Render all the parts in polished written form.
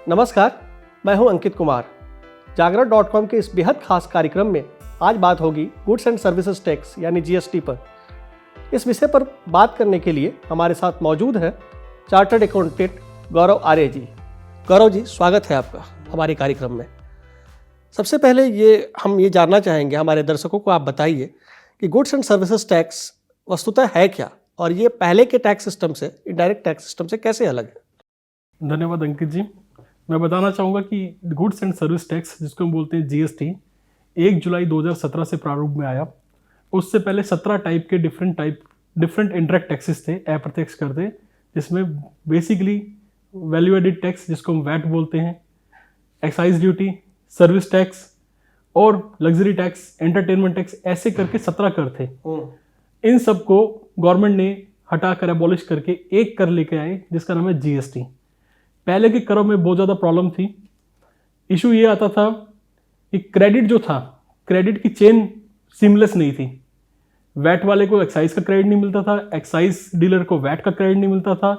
नमस्कार, मैं हूं अंकित कुमार। जागरण.com के इस बेहद खास कार्यक्रम में आज बात होगी गुड्स एंड सर्विसेज टैक्स यानी जीएसटी पर। इस विषय पर बात करने के लिए हमारे साथ मौजूद है चार्टर्ड अकाउंटेंट गौरव आर्य जी। गौरव जी, स्वागत है आपका हमारे कार्यक्रम में। सबसे पहले हम ये जानना चाहेंगे, हमारे दर्शकों को आप बताइए कि गुड्स एंड सर्विसेज टैक्स वस्तुतः है क्या और ये पहले के टैक्स सिस्टम से, इनडायरेक्ट टैक्स सिस्टम से कैसे अलग है। धन्यवाद अंकित जी। मैं बताना चाहूँगा कि गुड्स एंड सर्विस टैक्स, जिसको हम बोलते हैं जीएसटी, 1 जुलाई 2017 से प्रारूप में आया। उससे पहले 17 टाइप के डिफरेंट इंडायरेक्ट टैक्सेस थे, अप्रत्यक्ष कर थे, जिसमें बेसिकली वैल्यू एडिड टैक्स, जिसको हम वैट बोलते हैं, एक्साइज ड्यूटी, सर्विस टैक्स और लग्जरी टैक्स, एंटरटेनमेंट टैक्स, ऐसे करके 17 कर थे। इन सब को गवर्नमेंट ने हटाकर एबॉलिश करके एक कर लेके आए, जिसका नाम है जीएसटी। पहले के करों में बहुत ज़्यादा प्रॉब्लम थी। इशू ये आता था कि क्रेडिट जो था, क्रेडिट की चेन सीमलेस नहीं थी। वैट वाले को एक्साइज का क्रेडिट नहीं मिलता था, एक्साइज डीलर को वैट का क्रेडिट नहीं मिलता था।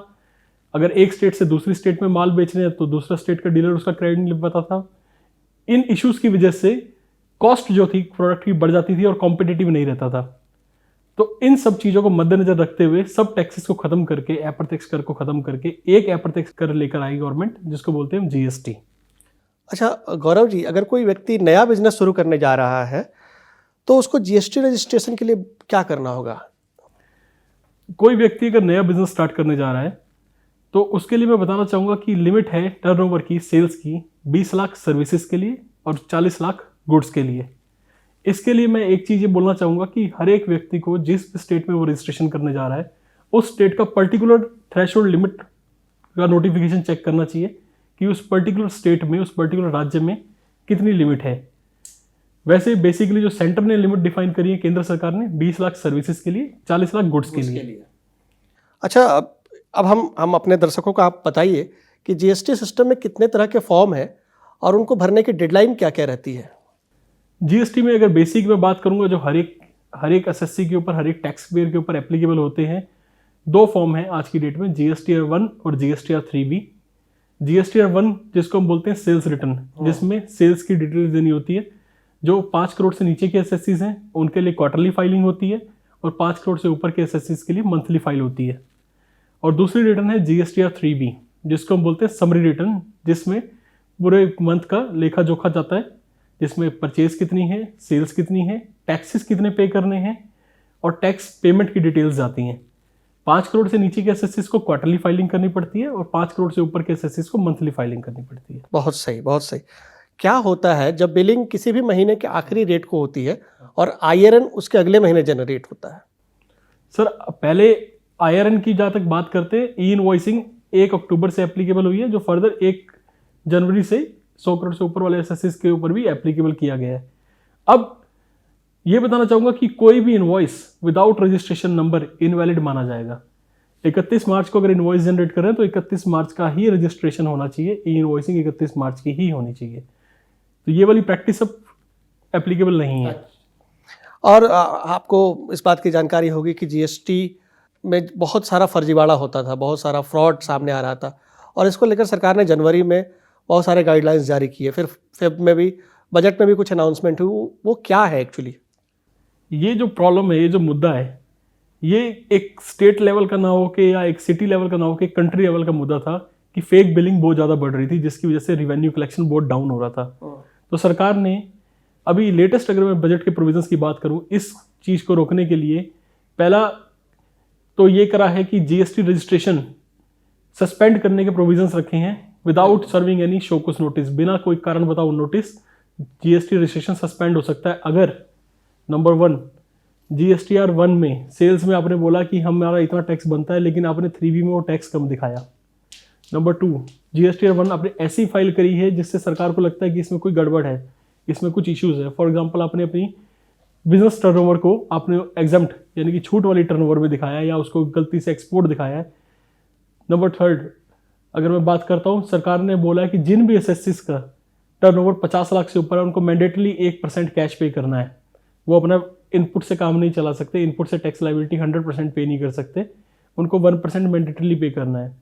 अगर एक स्टेट से दूसरी स्टेट में माल बेच रहे हैं तो दूसरा स्टेट का डीलर उसका क्रेडिट नहीं ले पाता था। इन इश्यूज़ की वजह से कॉस्ट जो थी प्रोडक्ट की बढ़ जाती थी और कॉम्पिटिटिव नहीं रहता था। तो इन सब चीज़ों को मद्देनजर रखते हुए सब टैक्सेस को खत्म करके, अप्रत्यक्ष कर को खत्म करके एक अप्रत्यक्ष कर लेकर आई गवर्नमेंट, जिसको बोलते हैं जीएसटी। अच्छा गौरव जी, अगर कोई व्यक्ति नया बिजनेस शुरू करने जा रहा है तो उसको जीएसटी रजिस्ट्रेशन के लिए क्या करना होगा। कोई व्यक्ति अगर नया बिजनेस स्टार्ट करने जा रहा है तो उसके लिए मैं बताना चाहूँगा कि लिमिट है टर्नओवर की, सेल्स की 20 लाख सर्विसेज के लिए और 40 लाख गुड्स के लिए। इसके लिए मैं एक चीज़ ये बोलना चाहूँगा कि हर एक व्यक्ति को जिस स्टेट में वो रजिस्ट्रेशन करने जा रहा है, उस स्टेट का पर्टिकुलर थ्रेशोल्ड लिमिट का नोटिफिकेशन चेक करना चाहिए कि उस पर्टिकुलर स्टेट में, उस पर्टिकुलर राज्य में कितनी लिमिट है। वैसे बेसिकली जो सेंटर ने लिमिट डिफाइन करी है, केंद्र सरकार ने, 20 लाख सर्विसेज के लिए, 40 लाख गुड्स के लिए। अच्छा, अब हम अपने दर्शकों को आप बताइए कि जीएसटी सिस्टम में कितने तरह के फॉर्म है और उनको भरने की डेडलाइन क्या क्या रहती है। जीएसटी में अगर बेसिक में बात करूंगा, जो हर एक एसएससी के ऊपर, हर एक टैक्स पेयर के ऊपर एप्लीकेबल होते हैं, 2 फॉर्म हैं आज की डेट में, जीएसटीआर 1 और जीएसटीआर 3B। जीएसटीआर 1 जिसको हम बोलते हैं सेल्स रिटर्न, जिसमें सेल्स की डिटेल्स देनी होती है। जो 5 करोड़ से नीचे के एसएससीज हैं उनके लिए क्वार्टरली फाइलिंग होती है और 5 करोड़ से ऊपर के एसएससीज के लिए मंथली फाइल होती है। और दूसरी रिटर्न है जीएसटीआर 3B, जिसको हम बोलते हैं समरी रिटर्न, जिसमें पूरे मंथ का लेखा जोखा जाता है, जिसमें परचेज कितनी है, सेल्स कितनी है, टैक्सेस कितने पे करने हैं और टैक्स पेमेंट की डिटेल्स आती हैं। 5 करोड़ से नीचे के एसएससीज को क्वार्टरली फाइलिंग करनी पड़ती है और 5 करोड़ से ऊपर के एसएससीज को मंथली फाइलिंग करनी पड़ती है। बहुत सही, बहुत सही। क्या होता है जब बिलिंग किसी भी महीने के आखिरी रेट को होती है और आईआरएन उसके अगले महीने जनरेट होता है। सर, पहले आईआरएन की जहाँ तक बात करते हैं, ई इनवॉइसिंग 1 अक्टूबर से एप्लीकेबल हुई है, जो फर्दर 1 जनवरी से 100 करोड़ से ऊपर वाले एसएससीज के ऊपर भी एप्लीकेबल किया गया है। अब ये बताना चाहूँगा कि कोई भी invoice without registration number invalid माना जाएगा। 31 मार्च को अगर इनवॉइस जनरेट कर रहे हैं तो 31 मार्च का ही रजिस्ट्रेशन होना चाहिए, ई इनवॉइसिंग 31 मार्च की ही होनी चाहिए। तो ये वाली प्रैक्टिस अब एप्लीकेबल नहीं है। और आपको इस बात की जानकारी होगी कि जीएसटी में बहुत सारा फर्जीवाड़ा होता था, बहुत सारा फ्रॉड सामने आ रहा था और इसको लेकर सरकार ने जनवरी में बहुत सारे गाइडलाइंस जारी किए, फिर फेब में भी, बजट में भी कुछ अनाउंसमेंट हुई। वो क्या है एक्चुअली? ये जो प्रॉब्लम है, ये जो मुद्दा है, ये एक स्टेट लेवल का ना हो के या एक सिटी लेवल का ना हो के कंट्री लेवल का मुद्दा था कि फेक बिलिंग बहुत ज़्यादा बढ़ रही थी, जिसकी वजह से रिवेन्यू कलेक्शन बहुत डाउन हो रहा था। तो सरकार ने अभी लेटेस्ट, अगर मैं बजट के प्रोविजंस की बात करूँ, इस चीज़ को रोकने के लिए पहला तो ये करा है कि जीएसटी रजिस्ट्रेशन सस्पेंड करने के प्रोविजंस रखे हैं without serving any show cause notice. बिना कोई कारण बताओ नोटिस जीएसटी रजिस्ट्रेशन सस्पेंड हो सकता है अगर नंबर 1 जीएसटीआर 1 में सेल्स में आपने बोला कि हमारा इतना टैक्स बनता है, लेकिन आपने 3B में वो टैक्स कम दिखाया। नंबर 2, जीएसटीआर 1 आपने ऐसी फाइल करी है जिससे सरकार को लगता है कि इसमें कोई गड़बड़ है, इसमें कुछ इश्यूज है। फॉर एग्जाम्पल, आपने अपनी बिजनेस टर्नओवर को आपने एग्जम्प्ट यानी कि छूट वाली टर्नओवर में दिखाया है या उसको गलती से एक्सपोर्ट दिखाया है। नंबर 3, अगर मैं बात करता हूँ, सरकार ने बोला है कि जिन भी एसएससीज का टर्नओवर 50 लाख से ऊपर है उनको मैंडेटली 1% कैश पे करना है। वो अपना इनपुट से काम नहीं चला सकते, इनपुट से टैक्स लायबिलिटी 100% पे नहीं कर सकते, उनको 1% मैंडेटली पे करना है।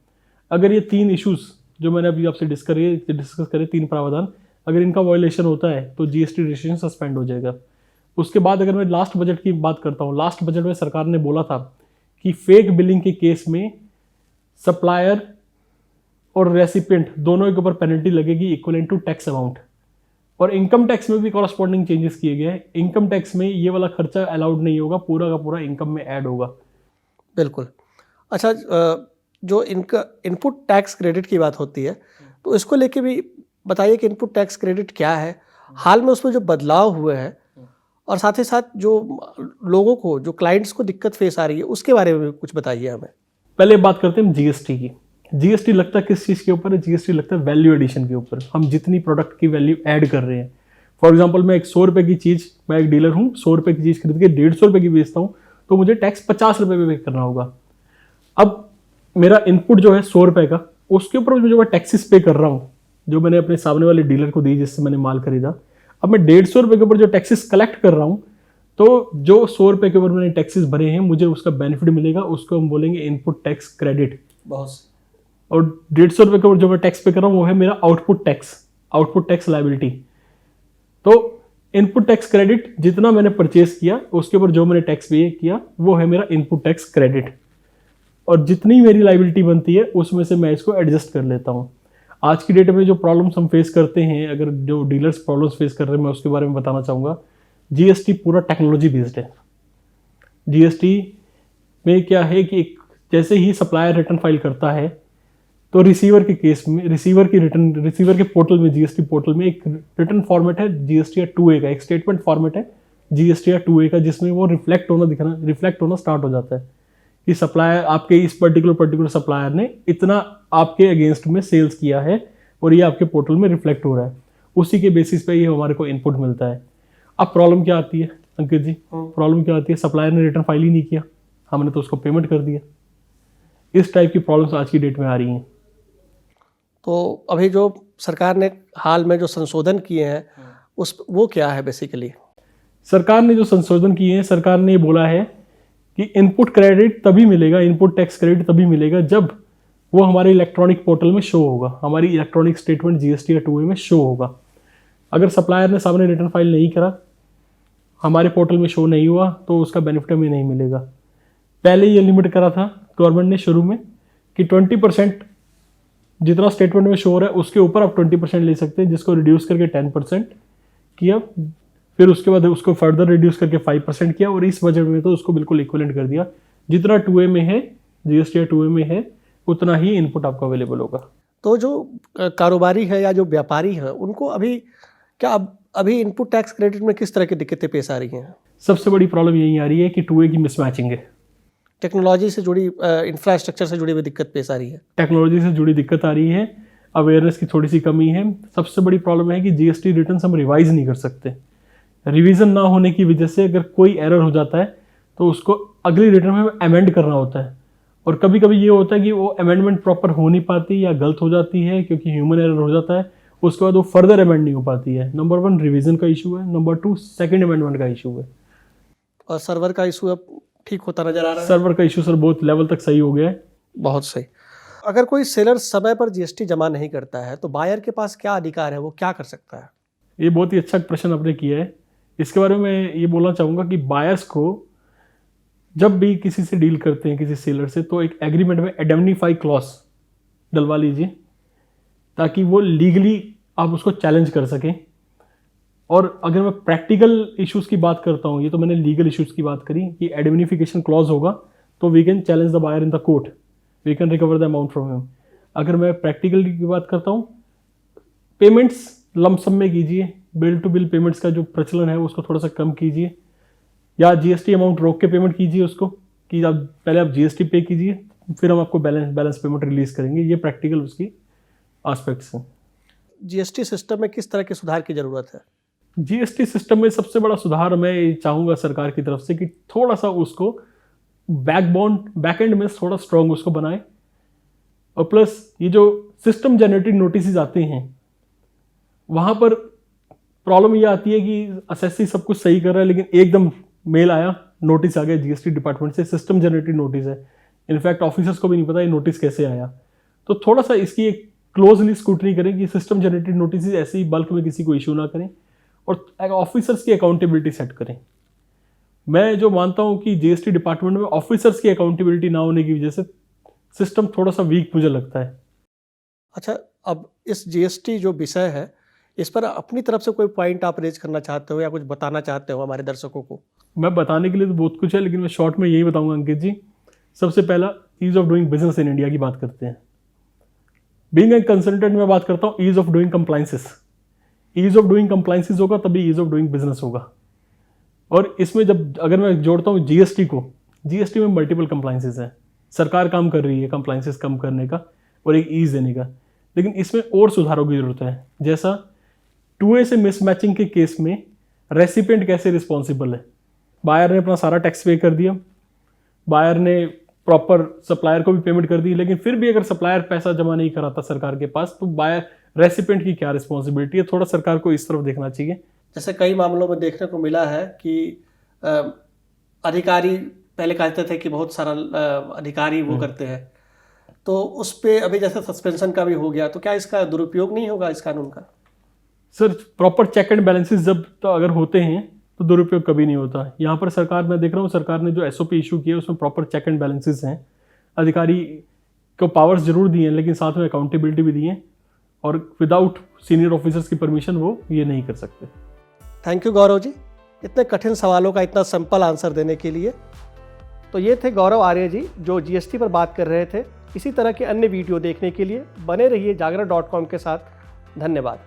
अगर ये 3 इश्यूज जो मैंने अभी आपसे डिस्कस करे 3 प्रावधान, अगर इनका वायलेशन होता है तो जीएसटी रजिस्ट्रेशन सस्पेंड हो जाएगा। उसके बाद अगर मैं लास्ट बजट की बात करता हूँ, लास्ट बजट में सरकार ने बोला था कि फेक बिलिंग के केस में सप्लायर और रेसिपिएंट दोनों के ऊपर पेनल्टी लगेगी इक्विवेलेंट टू टैक्स अमाउंट। और इनकम टैक्स में भी कॉरस्पॉन्डिंग चेंजेस किए गए हैं। इनकम टैक्स में ये वाला खर्चा अलाउड नहीं होगा, पूरा का पूरा इनकम में ऐड होगा। बिल्कुल। अच्छा, जो इनका इनपुट टैक्स क्रेडिट की बात होती है, तो इसको लेके भी बताइए कि इनपुट टैक्स क्रेडिट क्या है, हाल में उसमें जो बदलाव हुए हैं, और साथ ही साथ जो लोगों को, जो क्लाइंट्स को दिक्कत फेस आ रही है, उसके बारे में भी कुछ बताइए हमें। पहले बात करते हैं जीएसटी की। जीएसटी लगता है किस चीज़ के ऊपर है? जीएसटी लगता है वैल्यू एडिशन के ऊपर। हम जितनी प्रोडक्ट की वैल्यू ऐड कर रहे हैं, फॉर एग्जांपल मैं एक 100 रुपये की चीज़, मैं एक डीलर हूँ, 100 रुपये की चीज़ खरीद के 150 रुपये की बेचता हूँ, तो मुझे टैक्स 50 रुपये पे करना होगा। अब मेरा इनपुट जो है 100 रुपये का, उसके ऊपर जो मैं टैक्सेस पे कर रहा हूँ, जो मैंने अपने सामने वाले डीलर को दी जिससे मैंने माल खरीदा, अब मैं 150 रुपये के ऊपर जो टैक्सेस कलेक्ट कर रहा हूँ, तो जो 100 रुपये के ऊपर मैंने टैक्सेस भरे हैं, मुझे उसका बेनिफिट मिलेगा। उसको हम बोलेंगे इनपुट टैक्स क्रेडिट। बहुत। और 150 रुपये के ऊपर जो मैं टैक्स पे कर रहा हूँ वो है मेरा आउटपुट टैक्स लायबिलिटी। तो इनपुट टैक्स क्रेडिट, जितना मैंने परचेस किया उसके ऊपर जो मैंने टैक्स पे किया वो है मेरा इनपुट टैक्स क्रेडिट। और जितनी मेरी लायबिलिटी बनती है उसमें से मैं इसको एडजस्ट कर लेता हूँ। आज की डेट में जो प्रॉब्लम्स हम फेस करते हैं, अगर जो डीलर्स प्रॉब्लम्स फेस कर रहे हैं, मैं उसके बारे में बताना चाहूँगा। जीएसटी पूरा टेक्नोलॉजी बेस्ड है। जीएसटी में क्या है कि जैसे ही सप्लायर रिटर्न फाइल करता है, तो रिसीवर के केस में रिसीवर के पोर्टल में, जीएसटी पोर्टल में एक रिटर्न फॉर्मेट है जीएसटीआर 2A का, एक स्टेटमेंट फॉर्मेट है जीएसटीआर 2A का, जिसमें वो रिफ्लेक्ट होना स्टार्ट हो जाता है कि सप्लायर, आपके इस पर्टिकुलर सप्लायर ने इतना आपके अगेंस्ट में सेल्स किया है और ये आपके पोर्टल में रिफ्लेक्ट हो रहा है। उसी के बेसिस पे ये हमारे को इनपुट मिलता है। अब प्रॉब्लम क्या आती है अंकित जी? प्रॉब्लम क्या आती है? सप्लायर ने रिटर्न फाइल ही नहीं किया, हमने तो उसको पेमेंट कर दिया। इस टाइप की प्रॉब्लम्स आज की डेट में आ रही हैं। तो अभी जो सरकार ने हाल में जो संशोधन किए हैं, वो क्या है बेसिकली? सरकार ने जो संशोधन किए हैं, सरकार ने बोला है कि इनपुट क्रेडिट तभी मिलेगा, इनपुट टैक्स क्रेडिट तभी मिलेगा जब वो हमारे इलेक्ट्रॉनिक पोर्टल में शो होगा, हमारी इलेक्ट्रॉनिक स्टेटमेंट जीएसटीआर 2A में शो होगा। अगर सप्लायर ने सामने रिटर्न फाइल नहीं करा, हमारे पोर्टल में शो नहीं हुआ, तो उसका बेनिफिट हमें नहीं मिलेगा। पहले ये लिमिट करा था गवर्नमेंट ने शुरू में कि 20% जितना स्टेटमेंट में शो हो रहा है उसके ऊपर आप 20% ले सकते हैं, जिसको रिड्यूस करके 10% किया। फिर उसके बाद उसको फर्दर रिड्यूस करके 5% किया, और इस बजट में तो उसको बिल्कुल इक्विवेलेंट कर दिया। जितना 2A में है, जीएसटीआर 2A में है, उतना ही इनपुट आपको अवेलेबल होगा। तो जो कारोबारी है या जो व्यापारी है, उनको अभी इनपुट टैक्स क्रेडिट में किस तरह की दिक्कतें पेश आ रही हैं? सबसे बड़ी प्रॉब्लम यही आ रही है कि 2A की मिसमैचिंग है। टेक्नोलॉजी से जुड़ी, इंफ्रास्ट्रक्चर से जुड़ी हुई दिक्कत पेश आ रही है। टेक्नोलॉजी से जुड़ी दिक्कत आ रही है, अवेयरनेस की थोड़ी सी कमी है। सबसे बड़ी प्रॉब्लम है कि जीएसटी रिटर्न हम रिवाइज नहीं कर सकते। रिवीजन ना होने की वजह से अगर कोई एरर हो जाता है तो उसको अगली रिटर्न में अमेंड करना होता है, और कभी कभी ये होता है कि वो अमेंडमेंट प्रॉपर हो नहीं पाती या गलत हो जाती है क्योंकि ह्यूमन एरर हो जाता है। उसके बाद वो फर्दर अमेंड नहीं हो पाती है। नंबर 1 रिवीजन का इशू है, नंबर 2 सेकंड अमेंडमेंट का इशू है, और सर्वर का इशू अब ठीक होता नजर आ रहा है। सर्वर का इशू सर बहुत लेवल तक सही हो गया है। बहुत सही। अगर कोई सेलर समय पर जीएसटी जमा नहीं करता है तो बायर के पास क्या अधिकार है, वो क्या कर सकता है? ये बहुत ही अच्छा प्रश्न आपने किया है। इसके बारे में मैं ये बोलना चाहूँगा कि बायर्स को जब भी किसी से डील करते हैं, किसी सेलर से, तो एक एग्रीमेंट में इंडेमनिफाई क्लॉज डलवा लीजिए ताकि वो लीगली आप उसको चैलेंज कर सकें। और अगर मैं प्रैक्टिकल इश्यूज़ की बात करता हूँ, ये तो मैंने लीगल इश्यूज़ की बात करी कि इंडेमनिफिकेशन क्लॉज होगा तो we can challenge the buyer in the court, we can recover the amount from him. अगर मैं प्रैक्टिकल की बात करता हूँ, पेमेंट्स लमसम में कीजिए, बिल टू बिल पेमेंट्स का जो प्रचलन है उसको थोड़ा सा कम कीजिए, या जीएसटी अमाउंट रोक के पेमेंट कीजिए उसको, कि आप पहले आप जीएसटी पे कीजिए, फिर हम आपको बैलेंस पेमेंट रिलीज करेंगे। ये प्रैक्टिकल उसकी एस्पेक्ट्स हैं। जीएसटी सिस्टम में किस तरह के सुधार की जरूरत है? जीएसटी सिस्टम में सबसे बड़ा सुधार मैं चाहूँगा सरकार की तरफ से कि थोड़ा सा उसको बैकएंड में थोड़ा स्ट्रॉन्ग उसको बनाए, और प्लस ये जो सिस्टम जनरेटेड नोटिस आते हैं वहाँ पर प्रॉब्लम ये आती है कि असेसी सब कुछ सही कर रहा है, लेकिन एकदम मेल आया, नोटिस आ गया जीएसटी डिपार्टमेंट से, सिस्टम जनरेटेड नोटिस है, इनफैक्ट ऑफिसर्स को भी नहीं पता ये नोटिस कैसे आया। तो थोड़ा सा इसकी एक क्लोजली स्क्रूटनी करें कि सिस्टम जनरेटेड नोटिस ऐसे ही बल्क में किसी को इशू ना करें, और ऑफिसर्स की अकाउंटेबिलिटी सेट करें। मैं जो मानता हूं कि जीएसटी डिपार्टमेंट में ऑफिसर्स की अकाउंटेबिलिटी ना होने की वजह से सिस्टम थोड़ा सा वीक मुझे लगता है। अच्छा, अब इस जीएसटी जो विषय है, इस पर अपनी तरफ से कोई पॉइंट आप रेज करना चाहते हो या कुछ बताना चाहते हो हमारे दर्शकों को? मैं बताने के लिए तो बहुत कुछ है, लेकिन मैं शॉर्ट में यही बताऊंगा अंकित जी। सबसे पहला, ease of doing business in India की बात करते हैं। बीइंग ए कंसल्टेंट में बात करता हूँ ease of doing compliances. Ease of doing compliances होगा तभी ईज ऑफ डूइंग बिजनेस होगा। और इसमें जब अगर मैं जोड़ता हूँ जीएसटी को, जीएसटी में मल्टीपल कंप्लायंसेस हैं। सरकार काम कर रही है कंप्लायंसेस कम करने का और एक ईज देने का, लेकिन इसमें और सुधारों की जरूरत है। जैसा 2A से मिसमैचिंग के केस में रेसिपिएंट कैसे रिस्पॉन्सिबल है। बायर ने अपना सारा टैक्स पे कर दिया, बायर ने प्रॉपर सप्लायर को भी पेमेंट कर दी, लेकिन फिर भी अगर सप्लायर पैसा जमा नहीं कराता सरकार के पास, तो बायर रेसिपिएंट की क्या रिस्पॉन्सिबिलिटी है। थोड़ा सरकार को इस तरफ देखना चाहिए। जैसे कई मामलों में देखने को मिला है कि अधिकारी पहले कहते थे कि बहुत सारा अधिकारी वो करते हैं, तो उस पे अभी जैसे सस्पेंशन का भी हो गया, तो क्या इसका दुरुपयोग नहीं होगा इस कानून का? Sir, proper check and balances जब तो अगर होते हैं तो दुरुपयोग कभी नहीं होता। यहाँ पर सरकार, मैं देख रहा हूँ सरकार ने जो एसओपी इशू किया उसमें प्रॉपर चेक एंड बैलेंसेस हैं। अधिकारी को पावर्स जरूर दिए हैं, लेकिन साथ में अकाउंटेबिलिटी भी दी है, और विदाउट सीनियर ऑफिसर्स की परमिशन वो ये नहीं कर सकते। थैंक यू गौरव जी, इतने कठिन सवालों का इतना सिंपल आंसर देने के लिए। तो ये थे गौरव आर्य जी जो जीएसटी पर बात कर रहे थे। इसी तरह के अन्य वीडियो देखने के लिए बने रहिए जागरण.com के साथ। धन्यवाद।